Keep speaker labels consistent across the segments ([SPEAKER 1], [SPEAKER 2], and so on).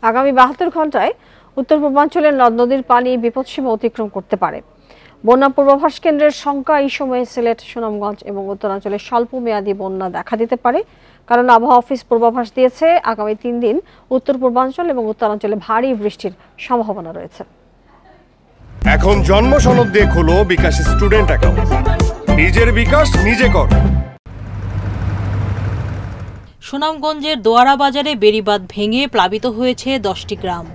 [SPEAKER 1] আগামী ৭২ ঘন্টায় উত্তর পূর্বাঞ্চলের নদ নদীর পানি বিপদসীমা অতিক্রম করতে পারে। বন্যা পূর্বাভাস কেন্দ্রের শঙ্কা, এই সময়ে সিলেট, সুনামগঞ্জ এবং উত্তরাঞ্চলে স্বল্প মেয়াদী বন্যা দেখা দিতে পারে। কারণ আবহাওয়া অফিস পূর্বাভাস দিয়েছে, আগামী ৩ দিন উত্তর পূর্বাঞ্চল এবং উত্তরাঞ্চলে ভারী বৃষ্টির সম্ভাবনা রয়েছে।
[SPEAKER 2] এখন জন্ম সনদ দিয়ে খোলো বিকাশ স্টুডেন্ট অ্যাকাউন্ট। নিজের বিকাশ নিজে কর।
[SPEAKER 3] সুনামগঞ্জের দোয়ারা বাজারে বেড়িবাঁধ ভেঙে প্লাবিত হয়েছে 10টি গ্রাম।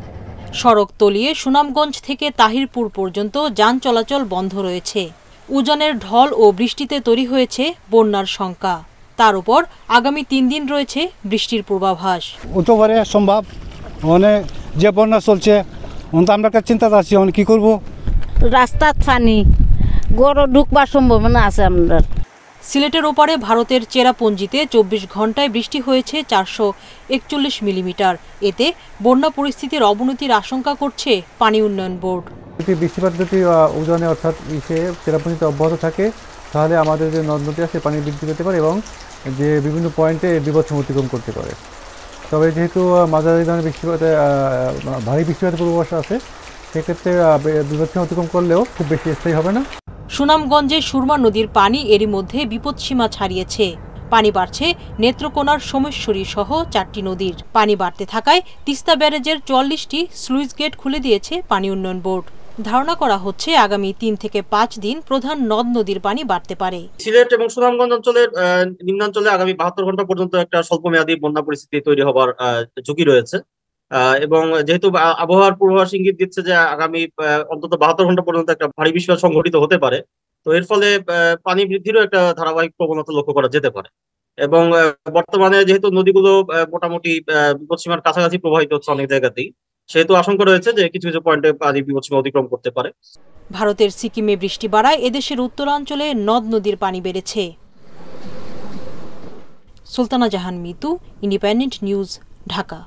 [SPEAKER 3] সড়ক তলিয়ে সুনামগঞ্জ থেকে তাহিরপুর পর্যন্ত যান চলাচল বন্ধ রয়েছে। উজানের ঢল ও বৃষ্টিতে তৈরি হয়েছে বন্যার শঙ্কা। তার উপর আগামী 3 দিন রয়েছে বৃষ্টির পূর্বাভাস।
[SPEAKER 4] হতে পারে সম্ভব, যে বন্যা চলছে আমরা একটা চিন্তা আছি, কি করব।
[SPEAKER 5] রাস্তার পানি গড় ঢুকবার সম্ভাবনা আছে আমরা।
[SPEAKER 3] সিলেটের ওপারে ভারতের চেরাপুঞ্জিতে 24 ঘন্টায় বৃষ্টি হয়েছে 441 মিলিমিটার। এতে বন্যা পরিস্থিতির অবনতির আশঙ্কা করছে পানি উন্নয়ন বোর্ড।
[SPEAKER 6] বৃষ্টিপাত যদি উজানে অর্থাৎ চেরাপুঞ্জিতে অব্যাহত থাকে, তাহলে আমাদের যে নদ নদী আছে পানি বৃদ্ধি পেতে পারে এবং যে বিভিন্ন পয়েন্টে বিপদসীমা অতিক্রম করতে পারে। তবে যেহেতু মাঝারি ধরনের বৃষ্টিপাতে ভারী বৃষ্টিপাতের পূর্বাভাস আছে, সেক্ষেত্রে বিপদসীমা অতিক্রম করলেও খুব বেশি স্থায়ী হবে না।
[SPEAKER 3] সুনামগঞ্জে সুরমা নদীর পানি এরই মধ্যে বিপদসীমা ছাড়িয়েছে। পানি বাড়ছে নেত্রকোনার সোমেশ্বরী সহ 4টি নদীর। পানি বাড়তে থাকায় তিস্তা ব্যারেজের 44টি স্লুইস গেট খুলে দিয়েছে পানি উন্নয়ন বোর্ড। ধারণা করা হচ্ছে আগামী 3 থেকে 5 দিন প্রধান নদ নদীর পানি বাড়তে পারে।
[SPEAKER 7] সিলেট এবং সুনামগঞ্জ অঞ্চলের নিম্নাঞ্চলে আগামী 72 ঘন্টা পর্যন্ত একটা স্বল্প মেয়াদী বন্যা পরিস্থিতি তৈরি হবার ঝুঁকি রয়েছে। এবং যেহেতু আবহাওয়ার পূর্বাভাস ইঙ্গিত দিচ্ছে যে আগামী অন্তত 72 ঘন্টা পর্যন্ত একটা ভারী বৃষ্টিপাত সংঘটিত হতে পারে, তো এর ফলে পানি বৃদ্ধিরও একটা ধারাবাহিক প্রবণতা লক্ষ্য করা যেতে পারে। এবং বর্তমানে যেহেতু নদীগুলো মোটামুটি বিপদসীমার কাছাকাছি প্রবাহিত হচ্ছে অনেক জায়গাতেই, সেহেতু আশঙ্কা রয়েছে যে কিছু কিছু পয়েন্টে পানি বিপদসীমা অতিক্রম করতে পারে।
[SPEAKER 3] ভারতের সিকিমে বৃষ্টি বাড়ায় এদেশের উত্তরাঞ্চলে নদ নদীর পানি বেড়েছে। সুলতানা জাহান মিতু, ইন্ডিপেন্ডেন্ট নিউজ, ঢাকা।